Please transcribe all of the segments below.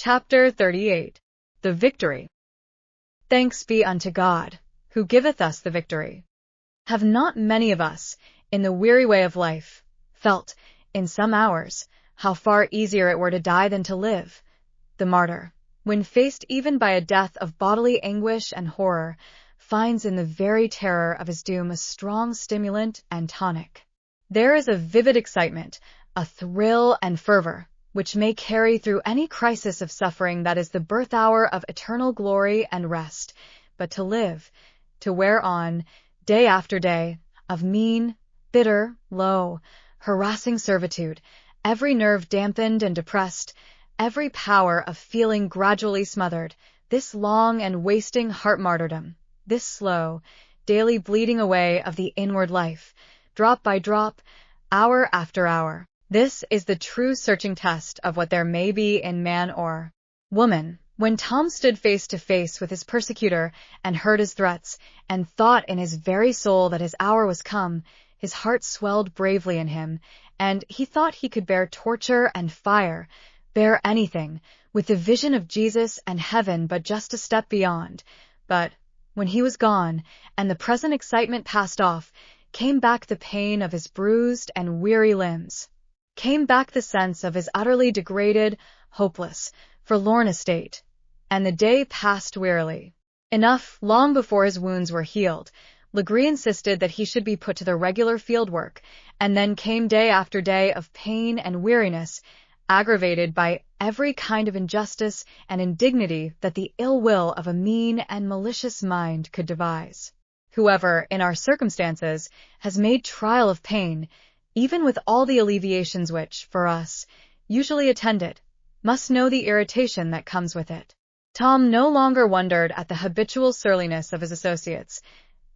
Chapter 38. The Victory. Thanks be unto God, who giveth us the victory. Have not many of us, in the weary way of life, felt, in some hours, how far easier it were to die than to live? The martyr, when faced even by a death of bodily anguish and horror, finds in the very terror of his doom a strong stimulant and tonic. There is a vivid excitement, a thrill and fervor, which may carry through any crisis of suffering that is the birth hour of eternal glory and rest. But to live, to wear on, day after day, of mean, bitter, low, harassing servitude, every nerve dampened and depressed, every power of feeling gradually smothered, this long and wasting heart martyrdom, this slow, daily bleeding away of the inward life, drop by drop, hour after hour. This is the true searching test of what there may be in man or woman. When Tom stood face to face with his persecutor and heard his threats, and thought in his very soul that his hour was come, his heart swelled bravely in him, and he thought he could bear torture and fire, bear anything, with the vision of Jesus and heaven but just a step beyond. But when he was gone, and the present excitement passed off, came back the pain of his bruised and weary limbs. Came back the sense of his utterly degraded, hopeless, forlorn estate, and the day passed wearily. Enough, long before his wounds were healed, Legree insisted that he should be put to the regular field work, and then came day after day of pain and weariness, aggravated by every kind of injustice and indignity that the ill will of a mean and malicious mind could devise. Whoever, in our circumstances, has made trial of pain, even with all the alleviations which, for us, usually attend it, must know the irritation that comes with it. Tom no longer wondered at the habitual surliness of his associates.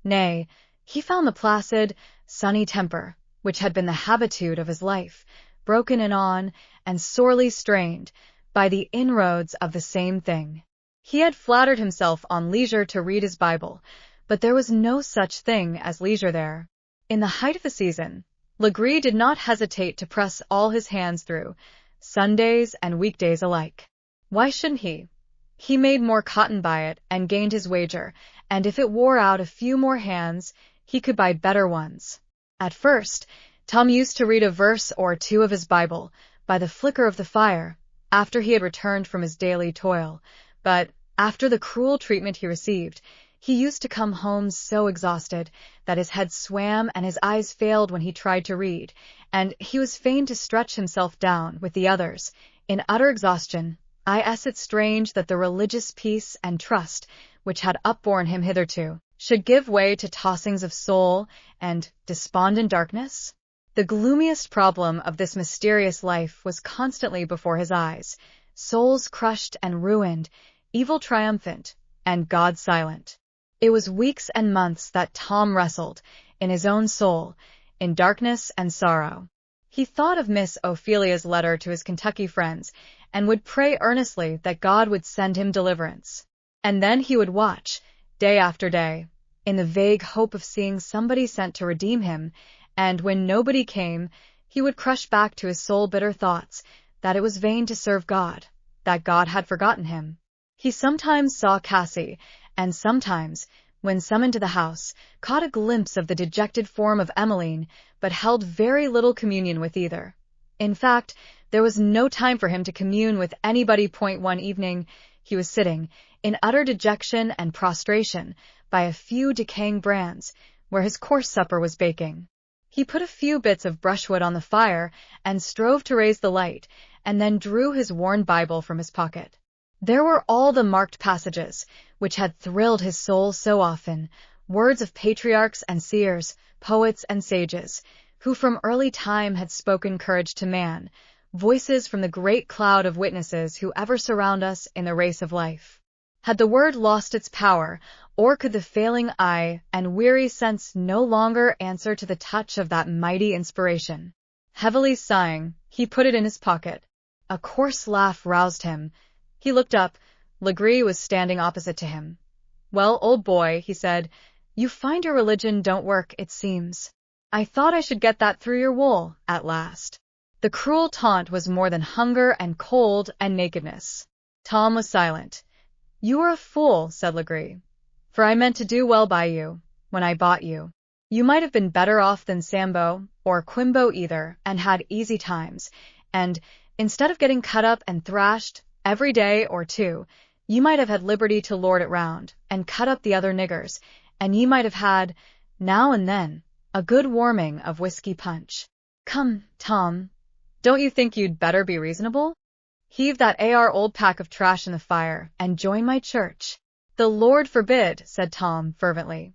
Nay, he found the placid, sunny temper, which had been the habitude of his life, broken in on and sorely strained by the inroads of the same thing. He had flattered himself on leisure to read his Bible, but there was no such thing as leisure there. In the height of the season, Legree did not hesitate to press all his hands through, Sundays and weekdays alike. Why shouldn't he? He made more cotton by it and gained his wager, and if it wore out a few more hands, he could buy better ones. At first, Tom used to read a verse or two of his Bible by the flicker of the fire, after he had returned from his daily toil, but after the cruel treatment he received, he used to come home so exhausted that his head swam and his eyes failed when he tried to read, and he was fain to stretch himself down with the others, in utter exhaustion. Is it strange that the religious peace and trust which had upborne him hitherto should give way to tossings of soul and despondent darkness? The gloomiest problem of this mysterious life was constantly before his eyes, souls crushed and ruined, evil triumphant, and God silent. It was weeks and months that Tom wrestled, in his own soul, in darkness and sorrow. He thought of Miss Ophelia's letter to his Kentucky friends, and would pray earnestly that God would send him deliverance. And then he would watch, day after day, in the vague hope of seeing somebody sent to redeem him, and when nobody came, he would crush back to his soul-bitter thoughts that it was vain to serve God, that God had forgotten him. He sometimes saw Cassy, and sometimes, when summoned to the house, caught a glimpse of the dejected form of Emmeline, but held very little communion with either. In fact, there was no time for him to commune with anybody. One evening, he was sitting, in utter dejection and prostration, by a few decaying brands, where his coarse supper was baking. He put a few bits of brushwood on the fire, and strove to raise the light, and then drew his worn Bible from his pocket. There were all the marked passages, which had thrilled his soul so often, words of patriarchs and seers, poets and sages, who from early time had spoken courage to man, voices from the great cloud of witnesses who ever surround us in the race of life. Had the word lost its power, or could the failing eye and weary sense no longer answer to the touch of that mighty inspiration? Heavily sighing, he put it in his pocket. A coarse laugh roused him. He looked up. Legree was standing opposite to him. "Well, old boy," he said, "you find your religion don't work, it seems. I thought I should get that through your wool, at last." The cruel taunt was more than hunger and cold and nakedness. Tom was silent. "You are a fool," said Legree, "for I meant to do well by you when I bought you. You might have been better off than Sambo or Quimbo either, and had easy times, and instead of getting cut up and thrashed every day or two, you might have had liberty to lord it round, and cut up the other niggers, and ye might have had, now and then, a good warming of whiskey punch. Come, Tom, don't you think you'd better be reasonable? Heave that old pack of trash in the fire, and join my church." "The Lord forbid," said Tom fervently.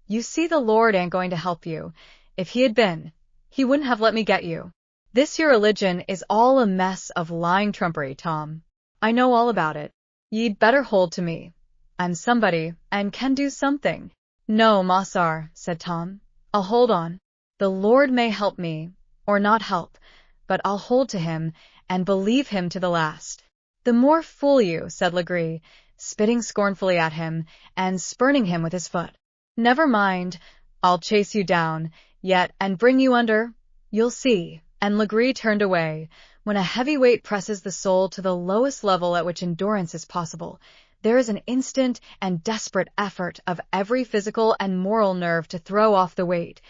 "You see, the Lord ain't going to help you. If he had been, he wouldn't have let me get you. This your religion is all a mess of lying trumpery, Tom. I know all about it. Ye'd better hold to me. I'm somebody, and can do something." "No, Mossar," said Tom. "I'll hold on. The Lord may help me, or not help, but I'll hold to him, and believe him to the last." "The more fool you," said Legree, spitting scornfully at him, and spurning him with his foot. "Never mind, I'll chase you down, yet, and bring you under. You'll see." And Legree turned away. When a heavy weight presses the soul to the lowest level at which endurance is possible, there is an instant and desperate effort of every physical and moral nerve to throw off the weight,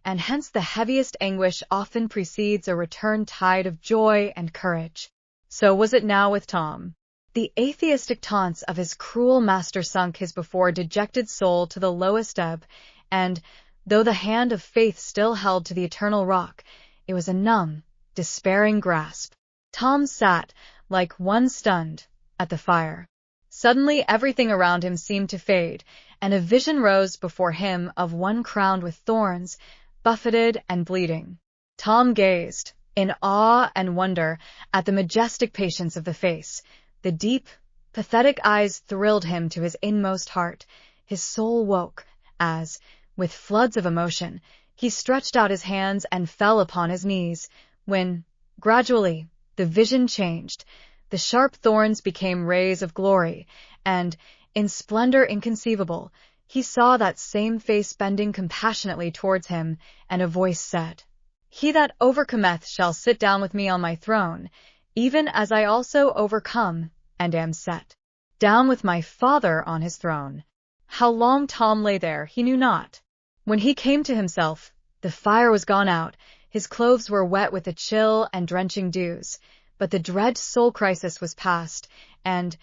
and hence the heaviest anguish often precedes a return tide of joy and courage. So was it now with Tom. The atheistic taunts of his cruel master sunk his before dejected soul to the lowest ebb, and, though the hand of faith still held to the eternal rock, it was a numb, despairing grasp. Tom sat, like one stunned, at the fire. Suddenly everything around him seemed to fade, and a vision rose before him of one crowned with thorns, buffeted and bleeding. Tom gazed, in awe and wonder, at the majestic patience of the face. The deep, pathetic eyes thrilled him to his inmost heart. His soul woke, as, with floods of emotion, he stretched out his hands and fell upon his knees, when, gradually, the vision changed. The sharp thorns became rays of glory, and, in splendor inconceivable, he saw that same face bending compassionately towards him, and a voice said, "He that overcometh shall sit down with me on my throne, even as I also overcome, and am set down with my Father on his throne." How long Tom lay there he knew not. When he came to himself, the fire was gone out, his clothes were wet with the chill and drenching dews, but the dread soul crisis was past, and,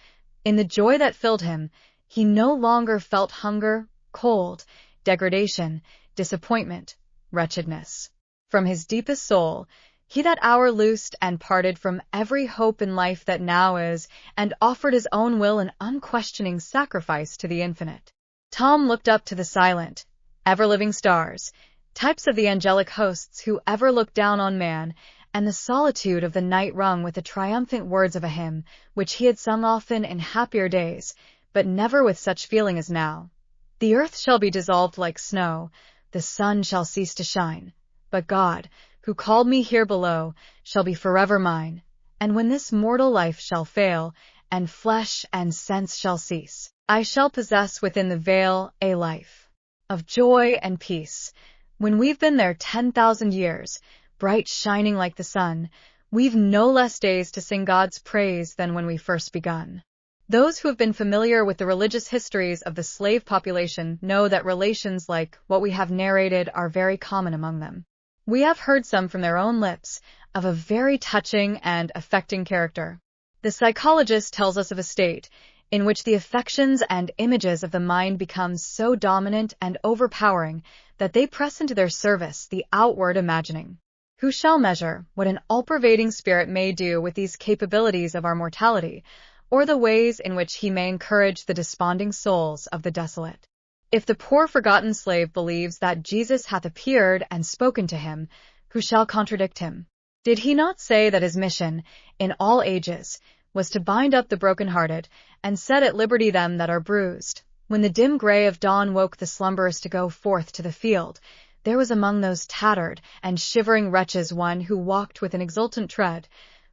in the joy that filled him, he no longer felt hunger, cold, degradation, disappointment, wretchedness. From his deepest soul, he that hour loosed and parted from every hope in life that now is, and offered his own will an unquestioning sacrifice to the infinite. Tom looked up to the silent, ever-living stars, types of the angelic hosts who ever look down on man, and the solitude of the night rung with the triumphant words of a hymn, which he had sung often in happier days, but never with such feeling as now. "The earth shall be dissolved like snow, the sun shall cease to shine, but God, who called me here below, shall be forever mine. And when this mortal life shall fail, and flesh and sense shall cease, I shall possess within the veil a life of joy and peace. When we've been there 10,000 years, bright shining like the sun, we've no less days to sing God's praise than when we first begun." Those who have been familiar with the religious histories of the slave population know that relations like what we have narrated are very common among them. We have heard some from their own lips, of a very touching and affecting character. The psychologist tells us of a state in which the affections and images of the mind become so dominant and overpowering that they press into their service the outward imagining. Who shall measure what an all-pervading spirit may do with these capabilities of our mortality, or the ways in which he may encourage the desponding souls of the desolate? If the poor forgotten slave believes that Jesus hath appeared and spoken to him, who shall contradict him? Did he not say that his mission, in all ages, was to bind up the broken-hearted, and set at liberty them that are bruised? When the dim gray of dawn woke the slumberers to go forth to the field, there was among those tattered and shivering wretches one who walked with an exultant tread,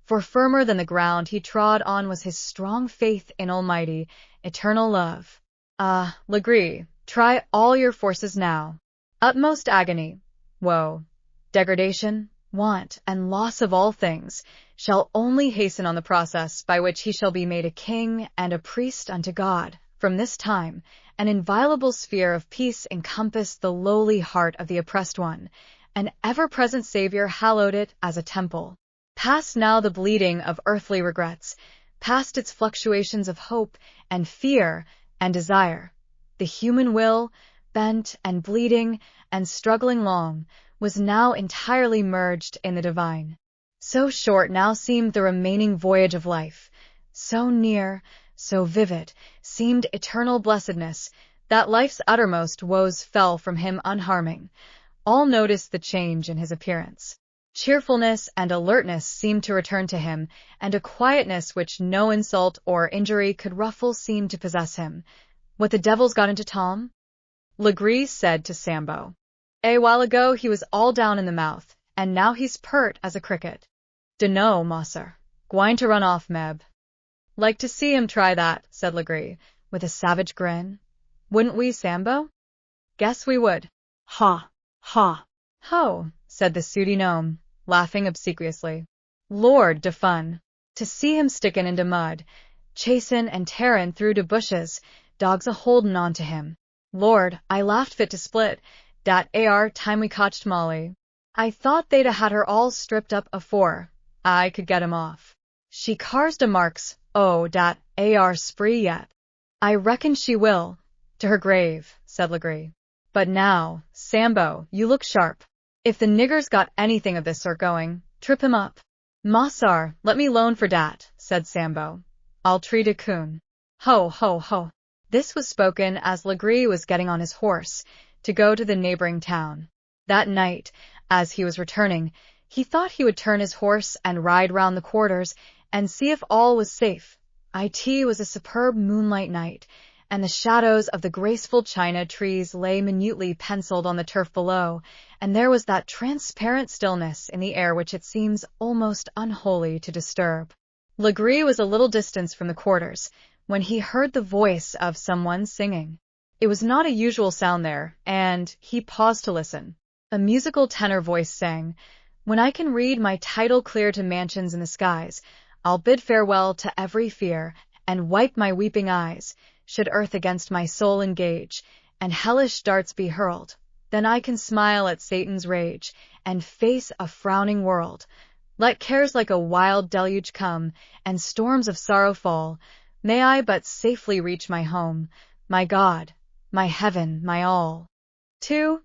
for firmer than the ground he trod on was his strong faith in almighty, eternal love. Ah, Legree, try all your forces now. Utmost agony, woe, degradation, want, and loss of all things, shall only hasten on the process by which he shall be made a king and a priest unto God. From this time, an inviolable sphere of peace encompassed the lowly heart of the oppressed one. An ever-present Savior hallowed it as a temple. Past now the bleeding of earthly regrets, past its fluctuations of hope and fear and desire. The human will, bent and bleeding and struggling long, was now entirely merged in the divine. So short now seemed the remaining voyage of life, so near, so vivid, seemed eternal blessedness, that life's uttermost woes fell from him unharming. All noticed the change in his appearance. Cheerfulness and alertness seemed to return to him, and a quietness which no insult or injury could ruffle seemed to possess him. What the devil's got into Tom? Legree said to Sambo. A while ago he was all down in the mouth, and now he's pert as a cricket. Dunno, mosser. Gwine to run off, Meb. Like to see him try that, said Legree, with a savage grin. Wouldn't we, Sambo? Guess we would. Ha, ha. Ho, said the sooty gnome, laughing obsequiously. Lord de fun. To see him stickin' into mud, chasin' and tearin' through de bushes, dogs a-holdin' on to him. Lord, I laughed fit to split, dat ar time we cotched Molly. I thought they'd a-had her all stripped up afore I could get 'em off. She cars de marks, oh, dat ar spree yet. I reckon she will, to her grave, said Legree. But now, Sambo, you look sharp. If the nigger's got anything of this sort going, trip him up. Mossar, let me loan for dat, said Sambo. I'll treat a coon. Ho, ho, ho. This was spoken as Legree was getting on his horse to go to the neighboring town. That night, as he was returning, he thought he would turn his horse and ride round the quarters and see if all was safe. It was a superb moonlight night, and the shadows of the graceful china trees lay minutely penciled on the turf below, and there was that transparent stillness in the air which it seems almost unholy to disturb. Legree was a little distance from the quarters when he heard the voice of someone singing. It was not a usual sound there, and he paused to listen. A musical tenor voice sang, "When I can read my title clear to mansions in the skies, I'll bid farewell to every fear, and wipe my weeping eyes. Should earth against my soul engage, and hellish darts be hurled, then I can smile at Satan's rage, and face a frowning world. Let cares like a wild deluge come, and storms of sorrow fall, may I but safely reach my home, my God, my heaven, my all." Two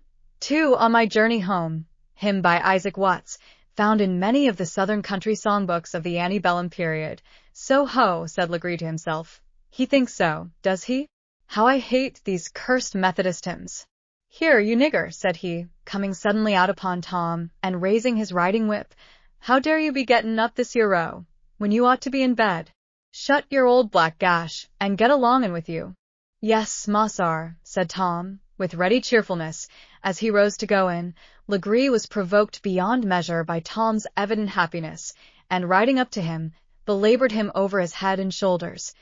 on my journey home, hymn by Isaac Watts, found in many of the southern country songbooks of the antebellum period. So ho, said Legree to himself. He thinks so, does he? How I hate these cursed Methodist hymns. Here, you nigger, said he, coming suddenly out upon Tom, and raising his riding whip. How dare you be gettin' up this here row, when you ought to be in bed? Shut your old black gash, and get alongin' with you. Yes, mossar, said Tom, with ready cheerfulness, as he rose to go in. Legree was provoked beyond measure by Tom's evident happiness, and riding up to him, belabored him over his head and shoulders.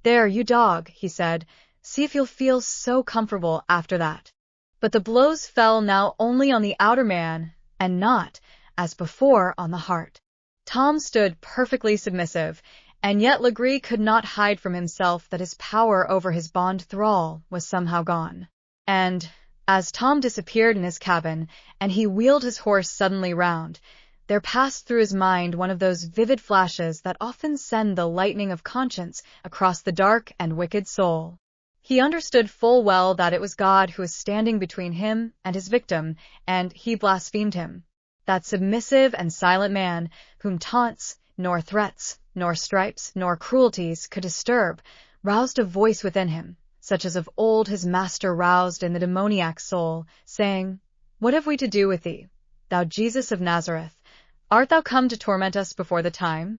There, you dog, he said, see if you'll feel so comfortable after that. But the blows fell now only on the outer man, and not, as before, on the heart. Tom stood perfectly submissive, and yet Legree could not hide from himself that his power over his bond thrall was somehow gone. And, as Tom disappeared in his cabin, and he wheeled his horse suddenly round, there passed through his mind one of those vivid flashes that often send the lightning of conscience across the dark and wicked soul. He understood full well that it was God who was standing between him and his victim, and he blasphemed him. That submissive and silent man, whom taunts, nor threats, nor stripes, nor cruelties could disturb, roused a voice within him, such as of old his master roused in the demoniac soul, saying, "What have we to do with thee, thou Jesus of Nazareth? Art thou come to torment us before the time?"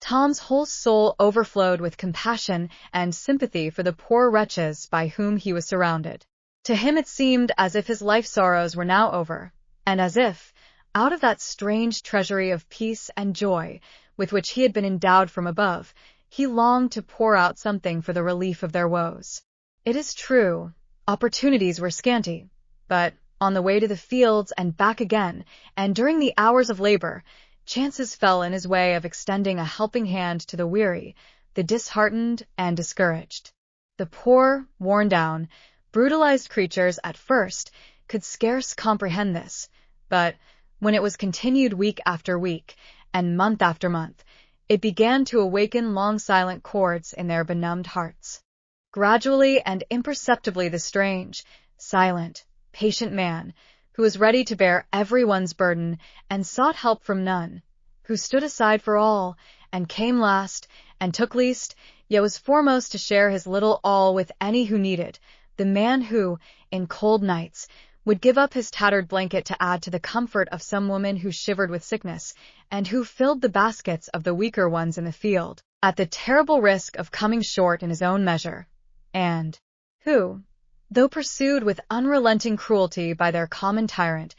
Tom's whole soul overflowed with compassion and sympathy for the poor wretches by whom he was surrounded. To him it seemed as if his life sorrows were now over, and as if, out of that strange treasury of peace and joy with which he had been endowed from above, he longed to pour out something for the relief of their woes. It is true, opportunities were scanty, but on the way to the fields and back again, and during the hours of labor, chances fell in his way of extending a helping hand to the weary, the disheartened, and discouraged. The poor, worn down, brutalized creatures at first could scarce comprehend this, but when it was continued week after week, and month after month, it began to awaken long silent chords in their benumbed hearts. Gradually and imperceptibly the strange, silent, patient man, who was ready to bear everyone's burden and sought help from none, who stood aside for all, and came last, and took least, yet was foremost to share his little all with any who needed, the man who, in cold nights, would give up his tattered blanket to add to the comfort of some woman who shivered with sickness, and who filled the baskets of the weaker ones in the field, at the terrible risk of coming short in his own measure, and who, though pursued with unrelenting cruelty by their common tyrant,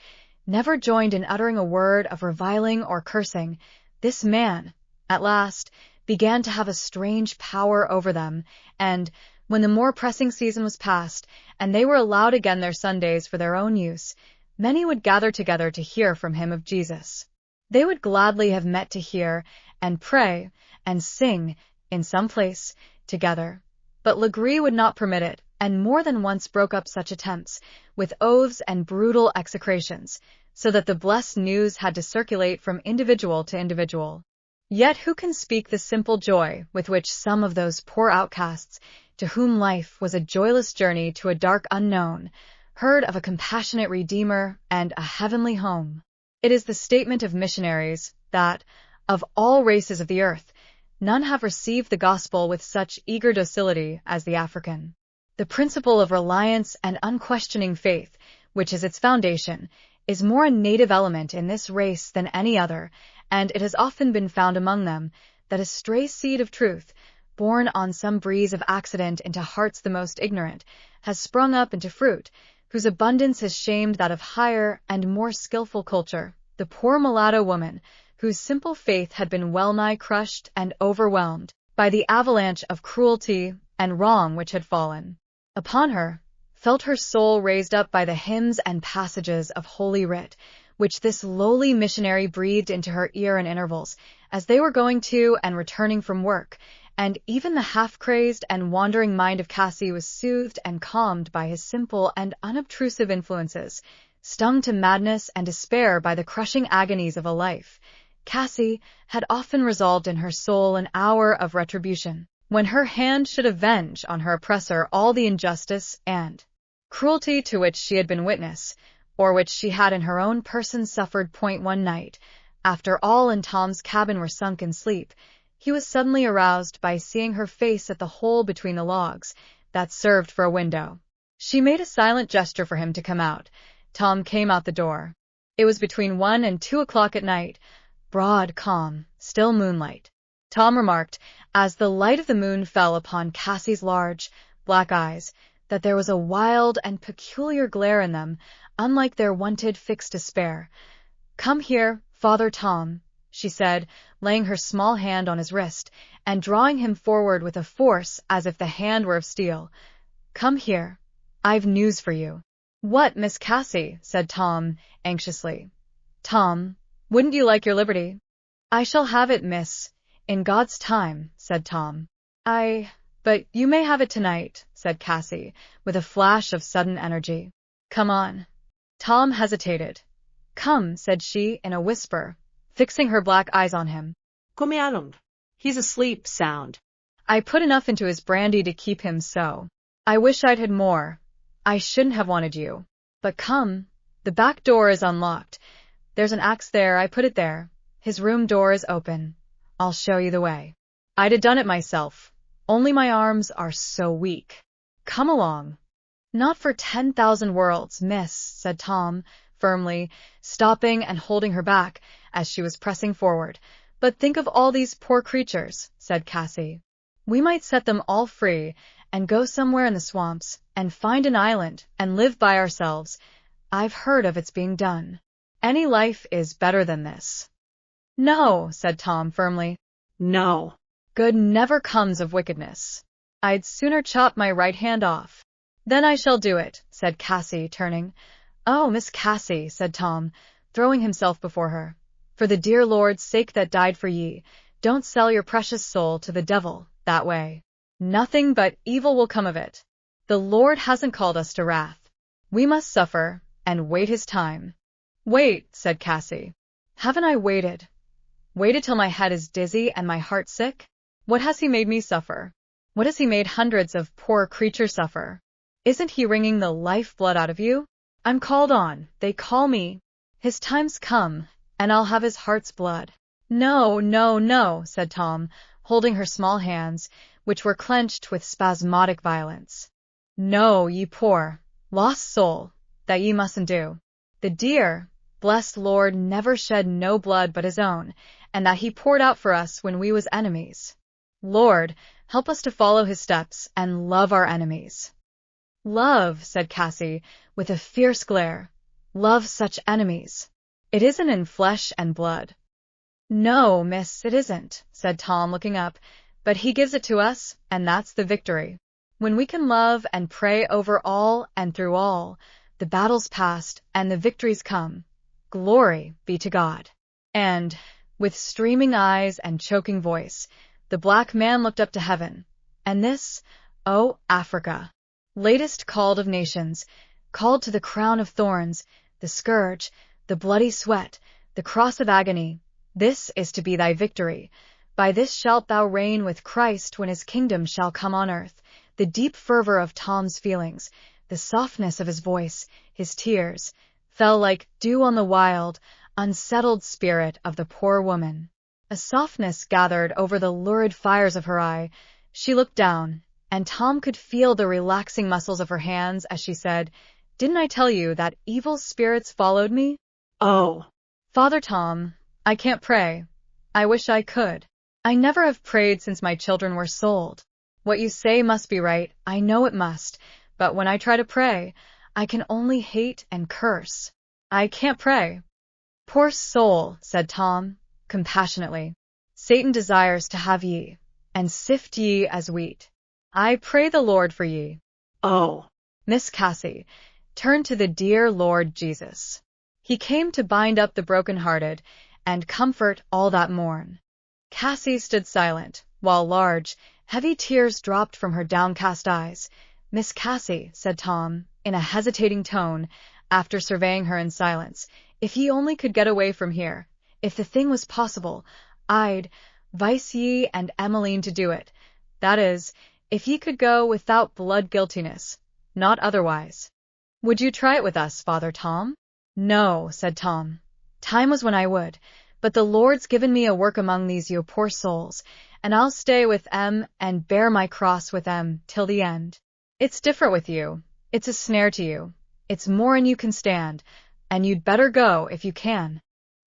never joined in uttering a word of reviling or cursing. This man, at last, began to have a strange power over them, and, when the more pressing season was past, and they were allowed again their Sundays for their own use, many would gather together to hear from him of Jesus. They would gladly have met to hear, and pray, and sing, in some place, together. But Legree would not permit it, and more than once broke up such attempts, with oaths and brutal execrations, so that the blessed news had to circulate from individual to individual. Yet who can speak the simple joy with which some of those poor outcasts, to whom life was a joyless journey to a dark unknown, heard of a compassionate Redeemer and a heavenly home? It is the statement of missionaries that, of all races of the earth, none have received the gospel with such eager docility as the African. The principle of reliance and unquestioning faith, which is its foundation, is more a native element in this race than any other, and it has often been found among them that a stray seed of truth, born on some breeze of accident into hearts the most ignorant, has sprung up into fruit, whose abundance has shamed that of higher and more skillful culture. The poor mulatto woman, whose simple faith had been well-nigh crushed and overwhelmed by the avalanche of cruelty and wrong which had fallen upon her, felt her soul raised up by the hymns and passages of Holy Writ, which this lowly missionary breathed into her ear in intervals, as they were going to and returning from work, and even the half-crazed and wandering mind of Cassy was soothed and calmed by his simple and unobtrusive influences. Stung to madness and despair by the crushing agonies of a life, Cassy had often resolved in her soul an hour of retribution, when her hand should avenge on her oppressor all the injustice and cruelty to which she had been witness, or which she had in her own person suffered. One night, after all in Tom's cabin were sunk in sleep, he was suddenly aroused by seeing her face at the hole between the logs that served for a window. She made a silent gesture for him to come out. Tom came out the door. It was between 1 and 2 o'clock at night, broad, calm, still moonlight. Tom remarked, as the light of the moon fell upon Cassy's large, black eyes, that there was a wild and peculiar glare in them, unlike their wonted fixed despair. "Come here, Father Tom," she said, laying her small hand on his wrist, and drawing him forward with a force as if the hand were of steel. "Come here. I've news for you." "What, Miss Cassy?" said Tom, anxiously. "Tom, wouldn't you like your liberty?" "I shall have it, miss, in God's time," said Tom. But you may have it tonight," said Cassy, with a flash of sudden energy. "Come on." Tom hesitated. "Come," said she in a whisper, fixing her black eyes on him. Come along. He's asleep sound. "I put enough into his brandy to keep him so. I wish I'd had more. I shouldn't have wanted you. But come, the back door is unlocked. There's an axe there, I put it there. His room door is open. I'll show you the way. I'd have done it myself, only my arms are so weak. Come along." "Not for 10,000 worlds, miss," said Tom, firmly, stopping and holding her back as she was pressing forward. "But think of all these poor creatures," said Cassy. "We might set them all free, and go somewhere in the swamps, and find an island, and live by ourselves. I've heard of its being done. Any life is better than this." "No," said Tom firmly. No. "Good never comes of wickedness. I'd sooner chop my right hand off." "Then I shall do it," said Cassy, turning. "Oh, Miss Cassy," said Tom, throwing himself before her, "for the dear Lord's sake that died for ye, don't sell your precious soul to the devil that way. Nothing but evil will come of it. The Lord hasn't called us to wrath. We must suffer and wait his time." "Wait," said Cassy. "Haven't I waited? Waited till my head is dizzy and my heart sick? What has he made me suffer? What has he made hundreds of poor creatures suffer? Isn't he wringing the life-blood out of you? I'm called on, they call me. His time's come, and I'll have his heart's blood." "No, no, no," said Tom, holding her small hands, which were clenched with spasmodic violence. "No, ye poor, lost soul, that ye mustn't do. The dear, blessed Lord never shed no blood but his own, and that he poured out for us when we was enemies. Lord, help us to follow his steps and love our enemies." "Love," said Cassy, with a fierce glare. "Love such enemies. It isn't in flesh and blood." "No, miss, it isn't," said Tom, looking up, "but he gives it to us, and that's the victory. When we can love and pray over all and through all, the battle's past and the victory's come. Glory be to God." And, with streaming eyes and choking voice, the black man looked up to heaven. And this, oh, Africa, latest called of nations, called to the crown of thorns, the scourge, the bloody sweat, the cross of agony, this is to be thy victory. By this shalt thou reign with Christ when his kingdom shall come on earth. The deep fervor of Tom's feelings, the softness of his voice, his tears, fell like dew on the wild, unsettled spirit of the poor woman. A softness gathered over the lurid fires of her eye. She looked down, and Tom could feel the relaxing muscles of her hands as she said, "Didn't I tell you that evil spirits followed me?" Oh, "Father Tom, I can't pray. I wish I could. I never have prayed since my children were sold. What you say must be right, I know it must, but when I try to pray, I can only hate and curse. I can't pray." "Poor soul," said Tom, compassionately. "Satan desires to have ye, and sift ye as wheat. I pray the Lord for ye." oh, Miss Cassy turned to the dear Lord Jesus. He came to bind up the broken-hearted and comfort all that mourn. Cassy stood silent, while large, heavy tears dropped from her downcast eyes. "Miss Cassy," said Tom, in a hesitating tone, after surveying her in silence, "if ye only could get away from here, if the thing was possible, I'd vice ye and Emmeline to do it. That is, if ye could go without blood-guiltiness, not otherwise. Would you try it with us, Father Tom?" "No," said Tom. "Time was when I would, but the Lord's given me a work among these you poor souls, and I'll stay with em and bear my cross with em till the end. It's different with you. It's a snare to you. It's more'n you can stand, and you'd better go if you can."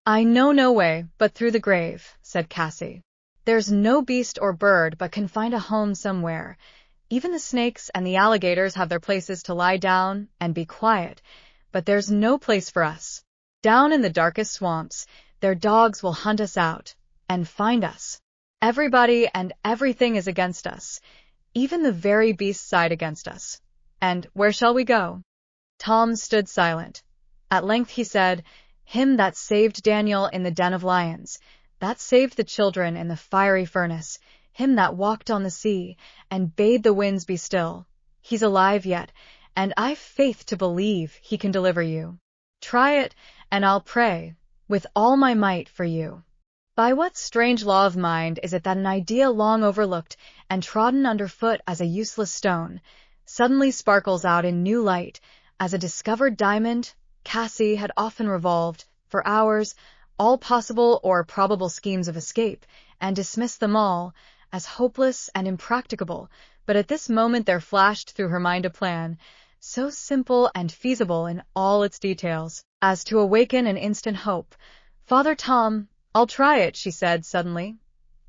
"I know no way but through the grave," said Cassy. "There's no beast or bird but can find a home somewhere. Even the snakes and the alligators have their places to lie down and be quiet, but there's no place for us. Down in the darkest swamps, their dogs will hunt us out and find us. Everybody and everything is against us. Even the very beasts side against us. And where shall we go?" Tom stood silent. At length he said, "Him that saved Daniel in the den of lions, that saved the children in the fiery furnace, him that walked on the sea and bade the winds be still, he's alive yet, and I've faith to believe he can deliver you. Try it, and I'll pray with all my might for you." By what strange law of mind is it that an idea long overlooked and trodden underfoot as a useless stone suddenly sparkles out in new light as a discovered diamond? Cassy had often revolved, for hours, all possible or probable schemes of escape, and dismissed them all as hopeless and impracticable, but at this moment there flashed through her mind a plan, so simple and feasible in all its details, as to awaken an instant hope. "Father Tom, I'll try it," she said suddenly.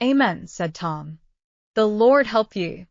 "Amen," said Tom. "The Lord help ye."